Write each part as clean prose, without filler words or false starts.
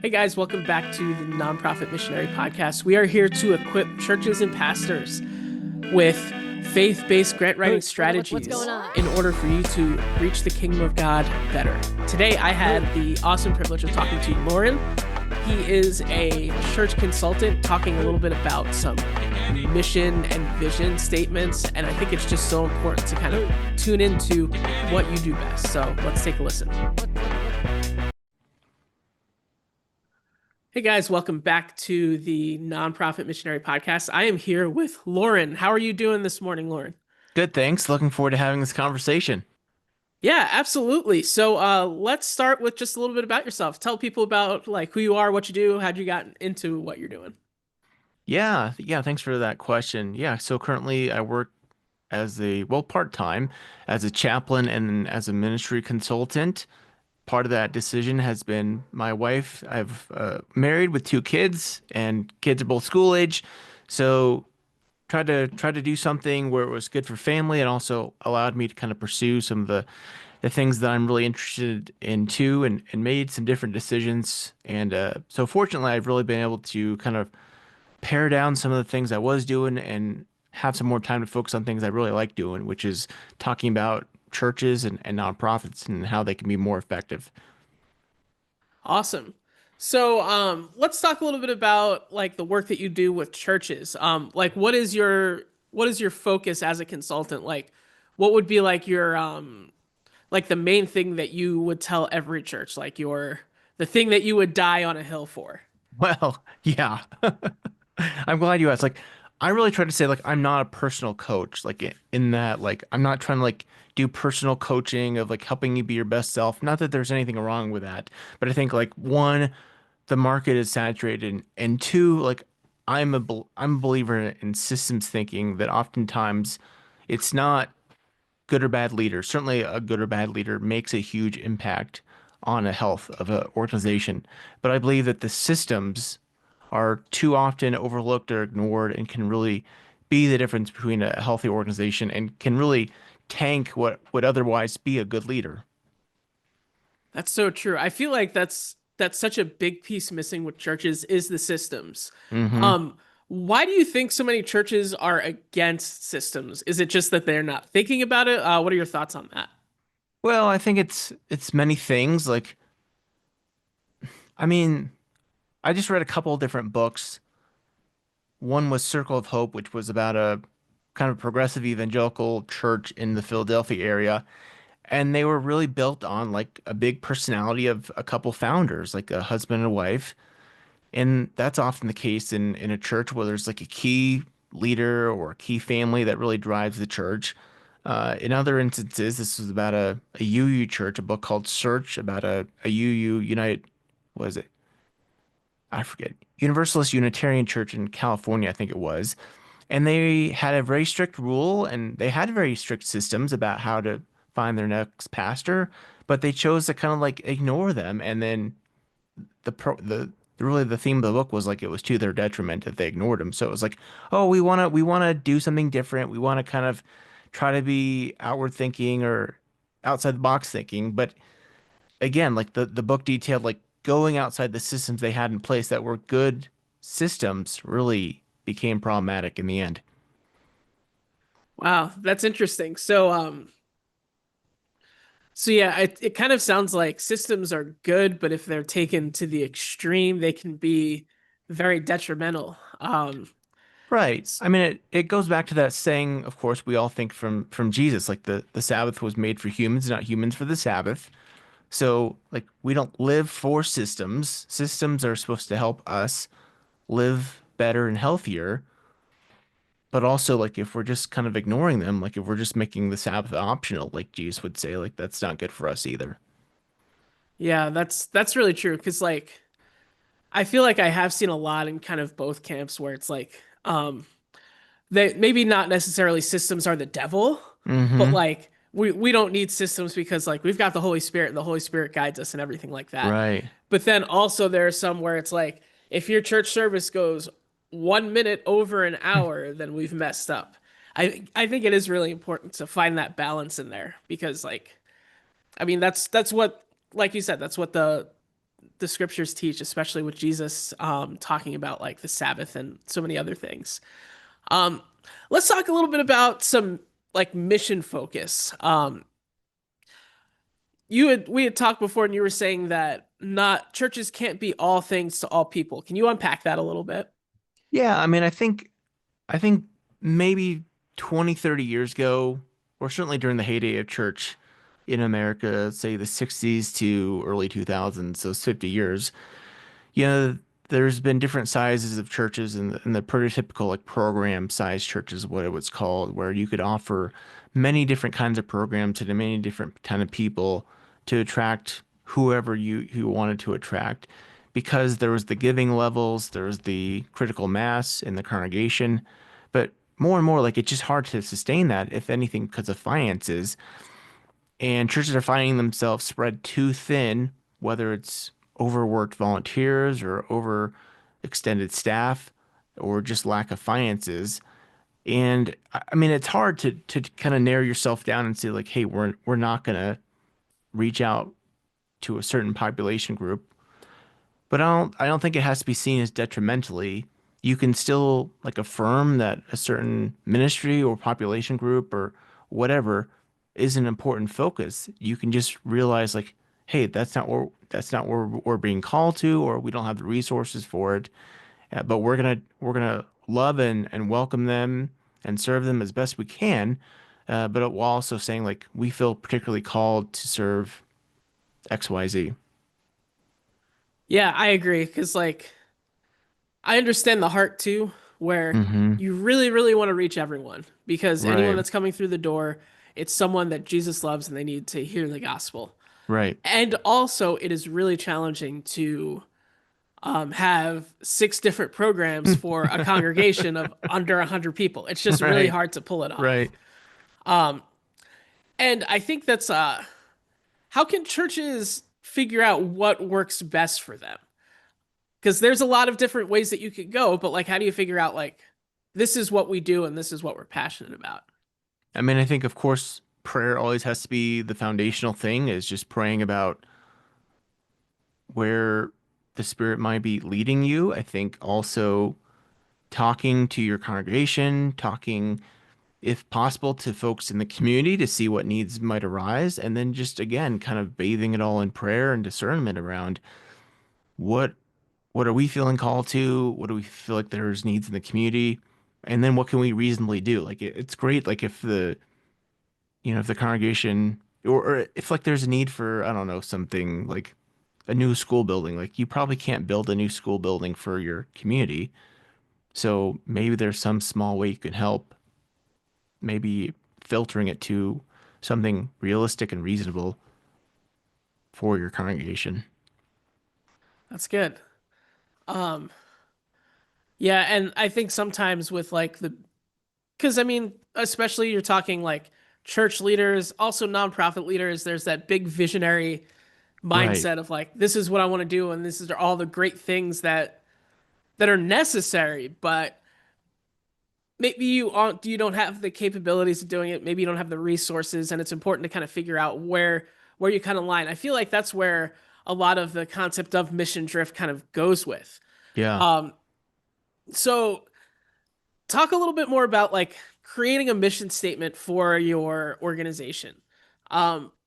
Hey guys, welcome back to the Nonprofit Missionary Podcast. We are here to equip churches and pastors with faith-based grant writing strategies going on? in order for you to reach the kingdom of God better. Today, I had the awesome privilege of talking to Loren. He is a church consultant talking a little bit about some mission and vision statements, and I think it's just so important to kind of tune into what you do best. So let's take a listen. Hey guys, welcome back to the Nonprofit Missionary Podcast. I am here with Loren. How are you doing this morning, Loren? Good, thanks. Looking forward to having this conversation. Yeah, absolutely. So let's start with just a little bit about yourself. Tell people about who you are, what you do, how'd you got into what you're doing. Yeah, thanks for that question. Yeah, so currently I work part-time as a chaplain and as a ministry consultant. Part of that decision has been my wife. I've married with two kids, and kids are both school age. So try to do something where it was good for family and also allowed me to kind of pursue some of the things that I'm really interested in too, and made some different decisions. And so fortunately, I've really been able to kind of pare down some of the things I was doing and have some more time to focus on things I really like doing, which is talking about churches and nonprofits and how they can be more effective. Awesome. So let's talk a little bit about the work that you do with churches. What is your focus as a consultant? What would be your the main thing that you would tell every church, the thing that you would die on a hill for? Well, yeah. I'm glad you asked. I really try to say, I'm not a personal coach, in that, I'm not trying to, do personal coaching of, helping you be your best self. Not that there's anything wrong with that, but I think, one, the market is saturated, and two, I'm a believer in systems thinking that oftentimes it's not good or bad leader. Certainly a good or bad leader makes a huge impact on the health of an organization. But I believe that the systems are too often overlooked or ignored and can really be the difference between a healthy organization and can really tank what would otherwise be a good leader. That's so true. I feel like that's such a big piece missing with churches is the systems. Hmm. Um, why do you think so many churches are against systems? Is it just that they're not thinking about it? What are your thoughts on that? Well, I think it's many things. I mean, I just read a couple of different books. One was Circle of Hope, which was about a kind of progressive evangelical church in the Philadelphia area. And they were really built on a big personality of a couple founders, like a husband and a wife. And that's often the case in a church where there's a key leader or a key family that really drives the church. In other instances, this was about a UU church, a book called Search, about a UU United, what is it? I forget, Universalist Unitarian Church in California, I think it was. And they had a very strict rule and they had very strict systems about how to find their next pastor, but they chose to kind of ignore them. And then really the theme of the book was it was to their detriment if they ignored them. So it was oh, we want to do something different. We want to kind of try to be outward thinking or outside the box thinking. But again, the book detailed going outside the systems they had in place that were good systems really became problematic in the end. Wow, that's interesting. So yeah, it kind of sounds like systems are good, but if they're taken to the extreme, they can be very detrimental. Right. I mean, it goes back to that saying, of course, we all think from Jesus, the Sabbath was made for humans, not humans for the Sabbath. So we don't live for systems. Systems are supposed to help us live better and healthier. But also if we're just kind of ignoring them, if we're just making the Sabbath optional, like Jesus would say, that's not good for us either. Yeah, that's really true because I feel like I have seen a lot in kind of both camps where it's they maybe not necessarily systems are the devil, but Hmm. we don't need systems because we've got the Holy Spirit and the Holy Spirit guides us and everything like that. Right. But then also there are some where it's if your church service goes 1 minute over an hour, then we've messed up. I think it is really important to find that balance in there because I mean that's what like you said, that's what the scriptures teach, especially with Jesus talking about like the Sabbath and so many other things. Um, let's talk a little bit about some like mission focus. We had talked before, and you were saying that not churches can't be all things to all people. Can you unpack that a little bit? Yeah, I mean, I think maybe 20, 30 years ago, or certainly during the heyday of church in America, say the 60s to early 2000s, so 50 years, you know, there's been different sizes of churches, and the prototypical like program size church is what it was called, where you could offer many different kinds of programs to many different kind of people to attract whoever you wanted to attract, because there was the giving levels, there was the critical mass in the congregation, but more and more like it's just hard to sustain that, if anything, because of finances. And churches are finding themselves spread too thin, whether it's overworked volunteers or overextended staff or just lack of finances. And I mean, it's hard to kind of narrow yourself down and say like, hey, we're not gonna reach out to a certain population group. But I don't think it has to be seen as detrimentally. You can still like affirm that a certain ministry or population group or whatever is an important focus. You can just realize like, hey, that's not where we're being called to, or we don't have the resources for it. But we're gonna love and welcome them and serve them as best we can. But while also saying like we feel particularly called to serve XYZ. Yeah, I agree. Because, like, I understand the heart too, where Mm-hmm. you really, really want to reach everyone because anyone Right. that's coming through the door, it's someone that Jesus loves and they need to hear the gospel. Right. And also, it is really challenging to have six different programs for a congregation of under 100 people. It's just really Right. hard to pull it off. Right. And I think that's how can churches figure out what works best for them? Because there's a lot of different ways that you could go, but like, how do you figure out like this is what we do and this is what we're passionate about? I mean, I think of course prayer always has to be the foundational thing, is just praying about where the Spirit might be leading you. I think also talking to your congregation, talking if possible to folks in the community to see what needs might arise, and then just again kind of bathing it all in prayer and discernment around what what are we feeling called to? What do we feel like there's needs in the community? And then what can we reasonably do? Like it's great, like if if the congregation or if like there's a need for, I don't know, something like a new school building, like you probably can't build a new school building for your community. So maybe there's some small way you can help, maybe filtering it to something realistic and reasonable for your congregation. That's good. Um, yeah, and I think sometimes with like because I mean, especially you're talking like church leaders, also nonprofit leaders, there's that big visionary Right. mindset of like, this is what I want to do, and this is all the great things that are necessary, but maybe you don't have the capabilities of doing it. Maybe you don't have the resources, and it's important to kind of figure out where you kind of line. I feel like that's where a lot of the concept of mission drift kind of goes with. Yeah. Um, so talk a little bit more about like creating a mission statement for your organization.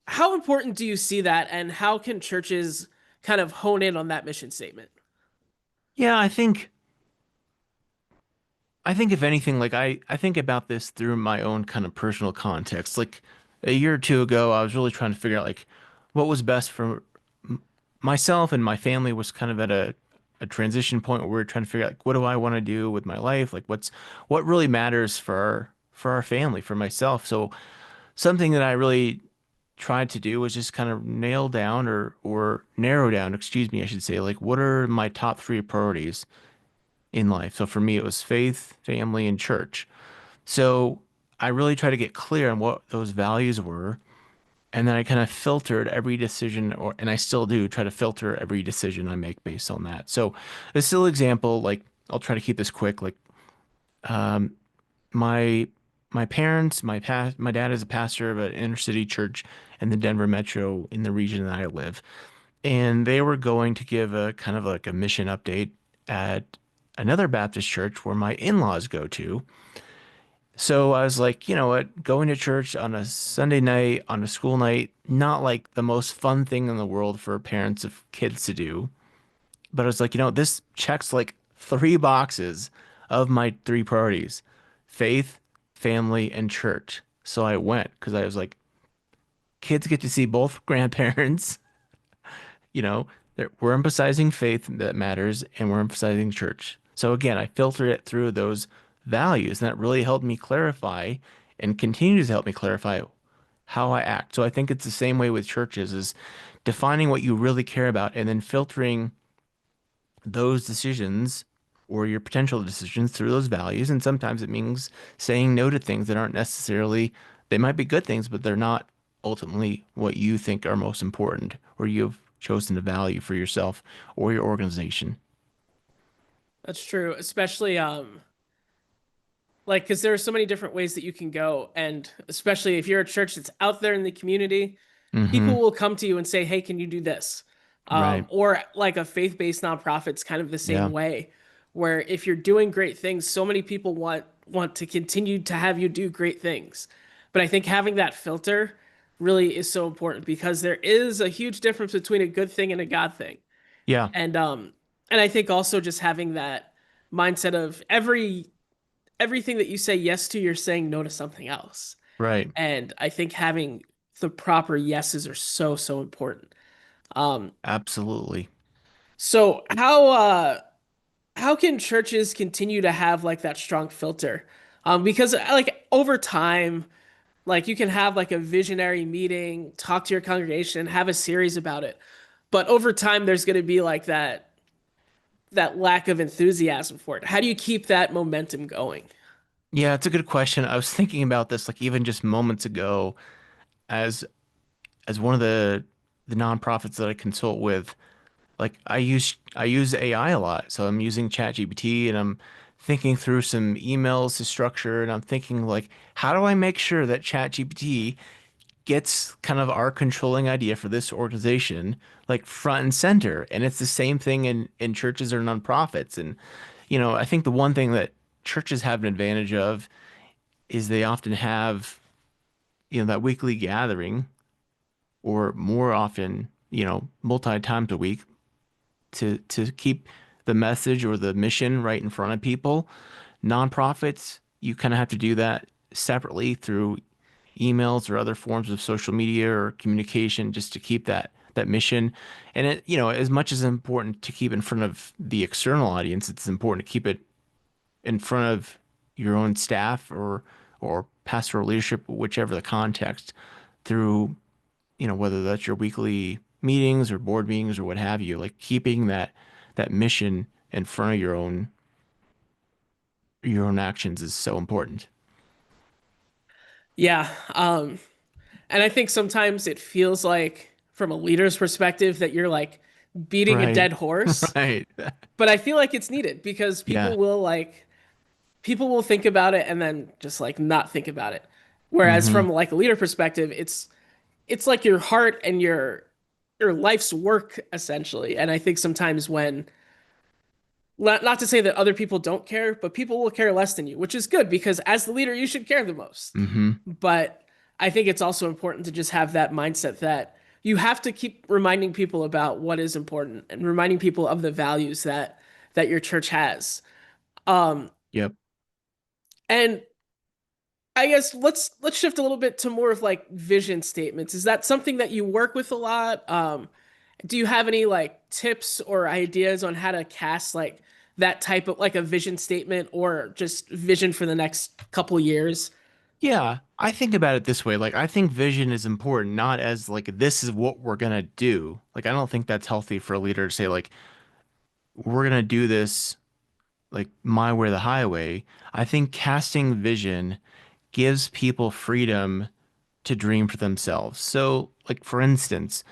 How important do you see that, and how can churches kind of hone in on that mission statement? Yeah, I think if anything, like I think about this through my own kind of personal context. Like a year or two ago, I was really trying to figure out like what was best for myself, and my family was kind of at a transition point where we were trying to figure out like what do I want to do with my life? Like what really matters for our family, for myself. So something that I really tried to do was just kind of nail down or narrow down, excuse me, I should say, like what are my top three priorities in life. So for me, it was faith, family, and church. So I really try to get clear on what those values were. And then I kind of filtered every decision, and I still do try to filter every decision I make based on that. So a still example, like I'll try to keep this quick. Like my my parents, my dad is a pastor of an inner city church in the Denver metro in the region that I live. and they were going to give a kind of like a mission update at another Baptist church where my in-laws go to. So I was like, you know what, going to church on a Sunday night, on a school night, not like the most fun thing in the world for parents of kids to do. But I was like, this checks like three boxes of my three priorities: faith, family, and church. So I went because I was like, kids get to see both grandparents. you know, we're emphasizing faith that matters, and we're emphasizing church. So again, I filtered it through those values, and that really helped me clarify and continues to help me clarify how I act. So I think it's the same way with churches is defining what you really care about and then filtering those decisions or your potential decisions through those values. And sometimes it means saying no to things that aren't necessarily, they might be good things, but they're not ultimately what you think are most important or you've chosen to value for yourself or your organization. That's true, especially like because there are so many different ways that you can go, and especially if you're a church that's out there in the community, Mm-hmm. people will come to you and say, "Hey, can you do this?" Right. Or like a faith-based nonprofit's kind of the same Yeah. way, where if you're doing great things, so many people want to continue to have you do great things. But I think having that filter really is so important because there is a huge difference between a good thing and a God thing. Yeah. And and I think also just having that mindset of everything that you say yes to, you're saying no to something else. Right. And I think having the proper yeses are so, so important. Um, Absolutely. so how can churches continue to have like that strong filter? Because like over time, like you can have like a visionary meeting, talk to your congregation, have a series about it. But over time, there's going to be like that lack of enthusiasm for it. How do you keep that momentum going? Yeah, it's a good question. I was thinking about this like even just moments ago as one of the nonprofits that I consult with. Like I use AI a lot. So I'm using ChatGPT and I'm thinking through some emails to structure and I'm thinking like, how do I make sure that ChatGPT gets kind of our controlling idea for this organization like front and center? And it's the same thing in churches or nonprofits. And I think the one thing that churches have an advantage of is they often have, that weekly gathering or more often, multi times a week to keep the message or the mission right in front of people. Nonprofits, you kind of have to do that separately through emails or other forms of social media or communication just to keep that mission. And as much as important to keep in front of the external audience, it's important to keep it in front of your own staff or pastoral leadership, whichever the context, through whether that's your weekly meetings or board meetings or what have you, like keeping that mission in front of your own actions is so important. Yeah. And I think sometimes it feels like, from a leader's perspective, that you're like beating a Right. dead horse. Right. But I feel like it's needed because Yeah. people will think about it and then just like not think about it. Whereas Hmm. from like a leader perspective, it's like your heart and your life's work essentially. And I think sometimes when not to say that other people don't care, but people will care less than you, which is good because as the leader, you should care the most. Hmm. But I think it's also important to just have that mindset that you have to keep reminding people about what is important and reminding people of the values that your church has. Um, Yep. and I guess let's shift a little bit to more of like vision statements. Is that something that you work with a lot? Do you have any like tips or ideas on how to cast like that type of like a vision statement or just vision for the next couple years? Yeah. I think about it this way. Like, I think vision is important, not as like, this is what we're gonna do. Like, I don't think that's healthy for a leader to say, like, we're gonna do this like my way or the highway. I think casting vision gives people freedom to dream for themselves. So, like for instance,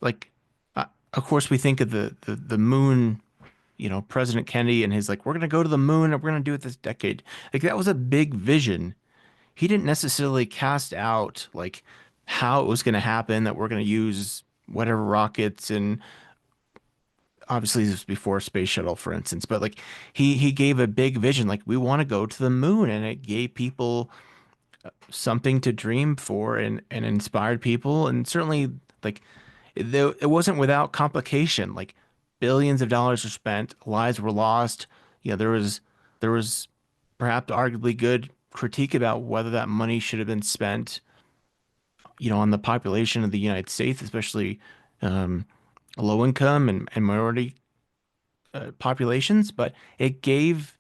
like of course we think of the moon, President Kennedy and his like we're going to go to the moon and we're going to do it this decade. Like that was a big vision. He didn't necessarily cast out like how it was going to happen that we're going to use, whatever rockets, and obviously this was before space shuttle, for instance, but like he gave a big vision, like we want to go to the moon, and it gave people something to dream for, and inspired people, and certainly like it wasn't without complication. Like billions of dollars were spent, lives were lost. There was perhaps arguably good critique about whether that money should have been spent, on the population of the United States, especially um, low income and minority populations. But it gave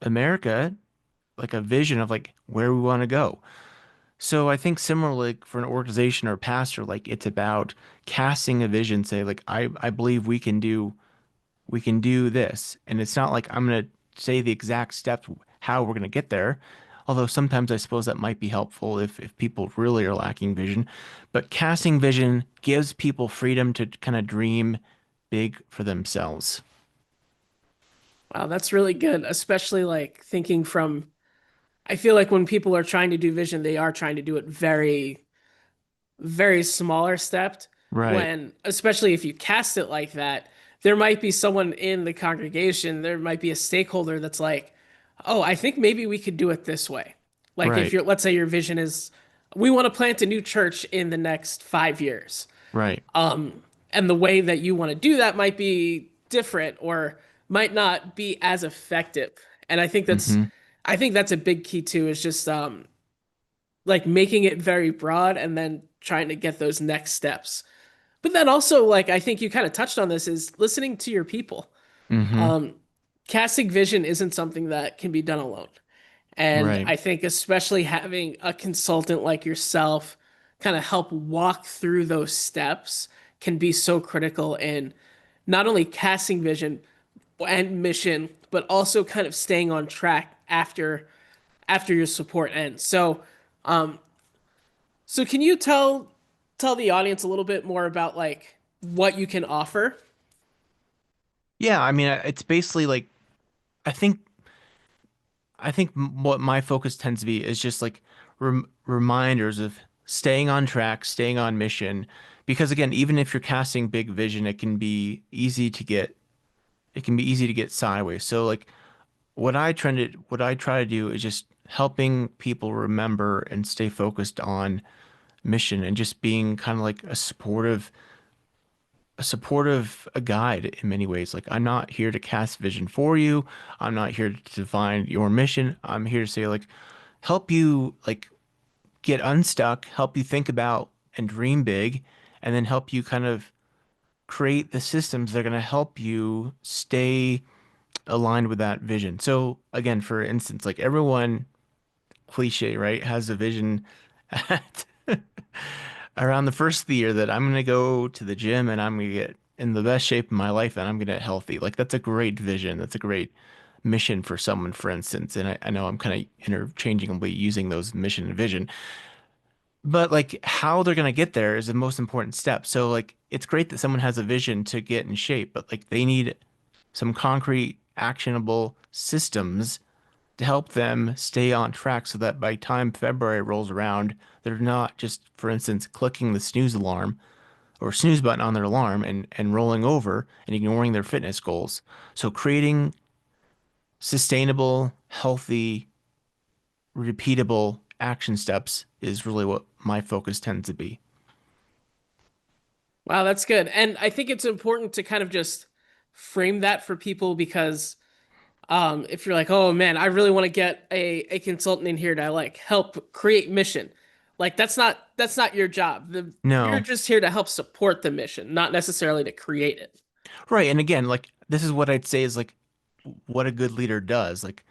America like a vision of like where we want to go. So I think similarly for an organization or a pastor, like it's about casting a vision, say like I believe we can do this. And it's not like I'm gonna say the exact steps how we're gonna get there. Although sometimes I suppose that might be helpful if people really are lacking vision. But casting vision gives people freedom to kind of dream big for themselves. Wow, that's really good, especially like thinking from I feel like when people are trying to do vision, they are trying to do it very smaller stepped. Right, When, especially if you cast it like that, there might be someone in the congregation, there might be a stakeholder that's like, oh, I think maybe we could do it this way. Like if right, you're, let's say your vision is, we want to plant a new church in the next 5 years. right. And the way that you want to do that might be different or might not be as effective. And Hmm. I think that's a big key too, is just like making it very broad and then trying to get those next steps. But then also, like I think you kind of touched on this, is listening to your people. Hmm. Um, Casting vision isn't something that can be done alone. And Right. I think especially having a consultant like yourself kind of help walk through those steps can be so critical in not only casting vision and mission, but also kind of staying on track after your support ends. Um, so can you tell the audience a little bit more about like what you can offer? Yeah, I mean, it's basically like I think what my focus tends to be is just like reminders of staying on track, staying on mission. Because again, even if you're casting big vision, it can be easy to get sideways. So like what I try to do is just helping people remember and stay focused on mission, and just being kind of like a guide in many ways. Like I'm not here to cast vision for you. I'm not here to define your mission. I'm here to say like help you like get unstuck, help you think about and dream big, and then help you kind of create the systems that are going to help you stay aligned with that vision. So again, for instance, like everyone, cliche, right, has a vision at around the first of the year that I'm going to go to the gym and I'm going to get in the best shape of my life and I'm going to get healthy. Like that's a great vision. That's a great mission for someone, for instance. And I know I'm kind of interchangeably using those mission and vision, but like how they're going to get there is the most important step. So like it's great that someone has a vision to get in shape, but like they need some concrete, actionable systems to help them stay on track so that by time February rolls around, they're not just, for instance, clicking the snooze alarm or snooze button on their alarm and rolling over and ignoring their fitness goals. So creating sustainable, healthy, repeatable action steps is really what my focus tends to be. Wow, that's good. And I think it's important to kind of just frame that for people because if you're like, oh man, I really want to get a consultant in here to like help create mission. Like that's not your job. You're No. just here to help support the mission, not necessarily to create it. Right. And again, like this is what I'd say is like what a good leader does. Like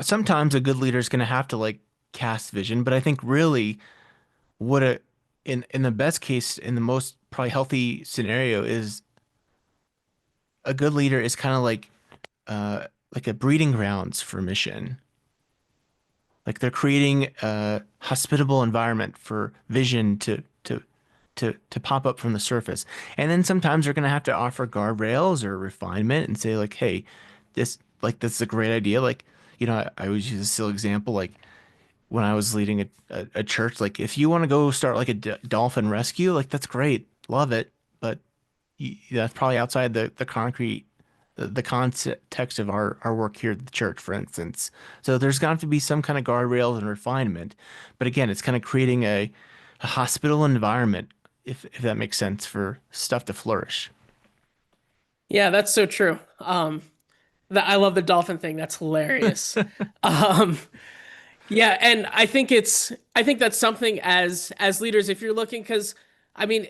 sometimes a good leader is going to have to like cast vision, but I think really what a in the best case, in the most probably healthy scenario, is a good leader is kind of like a breeding grounds for mission. Like they're creating a hospitable environment for vision to pop up from the surface. And then sometimes they're going to have to offer guardrails or refinement and say like, hey, this is a great idea. Like, I always use a silly example, like when I was leading a church, like if you want to go start like a dolphin rescue, like that's great. love it, but that's probably outside the concrete, the context of our work here at the church, for instance. So there's got to be some kind of guardrails and refinement. But again, it's kind of creating a hospitable environment, if that makes sense, for stuff to flourish. Yeah, that's so true. I love the dolphin thing. That's hilarious. Um, yeah, and I think that's something as leaders, if you're looking, because I mean,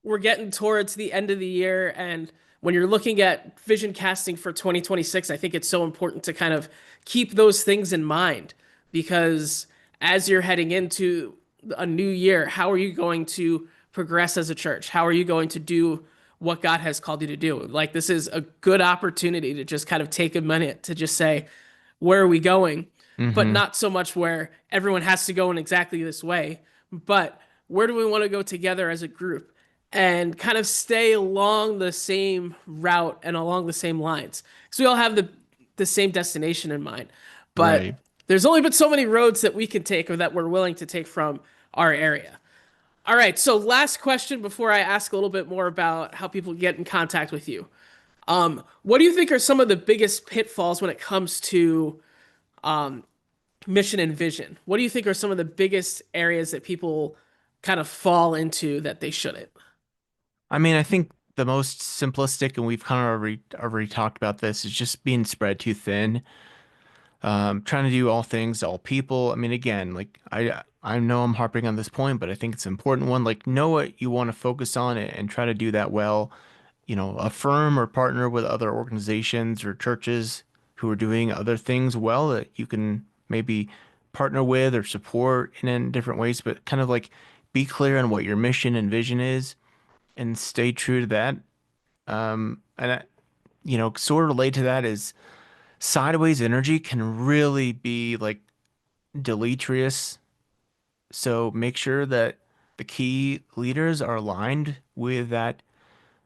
we're getting towards the end of the year, and when you're looking at vision casting for 2026, I think it's so important to kind of keep those things in mind, because as you're heading into a new year, how are you going to progress as a church? How are you going to do what God has called you to do? Like, this is a good opportunity to just kind of take a minute to just say, where are we going? But Hmm. not so much where everyone has to go in exactly this way, but where do we want to go together as a group and kind of stay along the same route and along the same lines? Because we all have the same destination in mind. But Right. there's only been so many roads that we can take or that we're willing to take from our area. All right, so last question before I ask a little bit more about how people get in contact with you. What do you think are some of the biggest pitfalls when it comes to mission and vision? What do you think are some of the biggest areas that people kind of fall into that they shouldn't? I mean, I think the most simplistic, and we've kind of already talked about this, is just being spread too thin. Trying to do all things to all people. I mean, again, like I know I'm harping on this point, but I think it's an important one. Like, know what you want to focus on and try to do that well. Affirm or partner with other organizations or churches who are doing other things well that you can maybe partner with or support in different ways, but kind of like be clear on what your mission and vision is and stay true to that. Sort of related to that is sideways energy can really be like deleterious. So make sure that the key leaders are aligned with that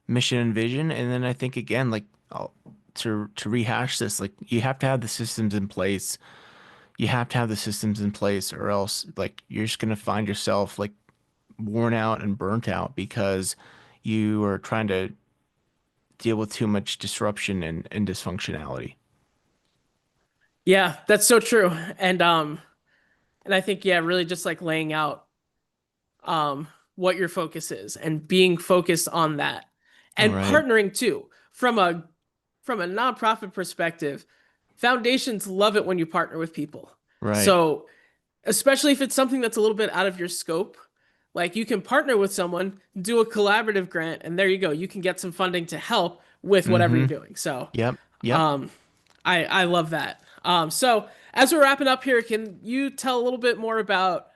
mission and vision. And then I think again, like to rehash this, like you have to have the systems in place. You have to have the systems in place, or else like you're just gonna find yourself like worn out and burnt out because you are trying to deal with too much disruption and dysfunctionality. Yeah, that's so true. And I think, yeah, really just like laying out what your focus is and being focused on that. And Right, partnering too. From a nonprofit perspective, foundations love it when you partner with people. right. So especially if it's something that's a little bit out of your scope. Like, you can partner with someone, do a collaborative grant, and there you go. You can get some funding to help with whatever you're Mm-hmm. doing. So, Yep. Yep. um, I love that. So as we're wrapping up here, can you tell a little bit more about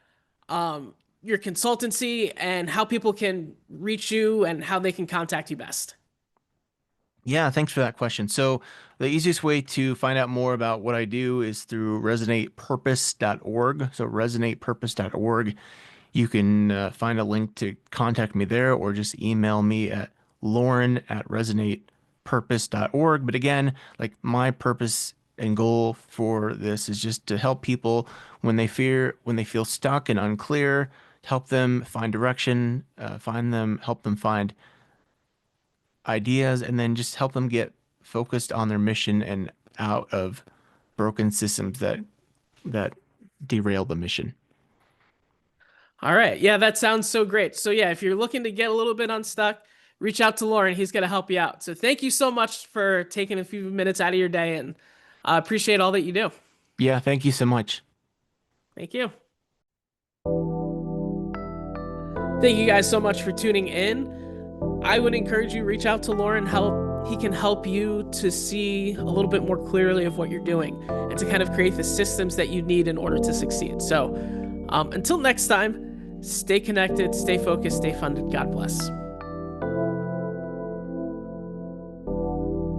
your consultancy and how people can reach you and how they can contact you best? Yeah, thanks for that question. So the easiest way to find out more about what I do is through resonatepurpose.org. So resonatepurpose.org. You can find a link to contact me there or just email me at Loren@resonatepurpose.org. But again, like my purpose and goal for this is just to help people when they feel stuck and unclear, help them find direction, help them find ideas, and then just help them get focused on their mission and out of broken systems that derail the mission. All right. Yeah, that sounds so great. So yeah, if you're looking to get a little bit unstuck, reach out to Loren. He's going to help you out. So thank you so much for taking a few minutes out of your day, and I appreciate all that you do. Yeah, thank you so much. Thank you. Thank you guys so much for tuning in. I would encourage you reach out to Loren. He can help you to see a little bit more clearly of what you're doing and to kind of create the systems that you need in order to succeed. So until next time, stay connected, stay focused, stay funded. God bless.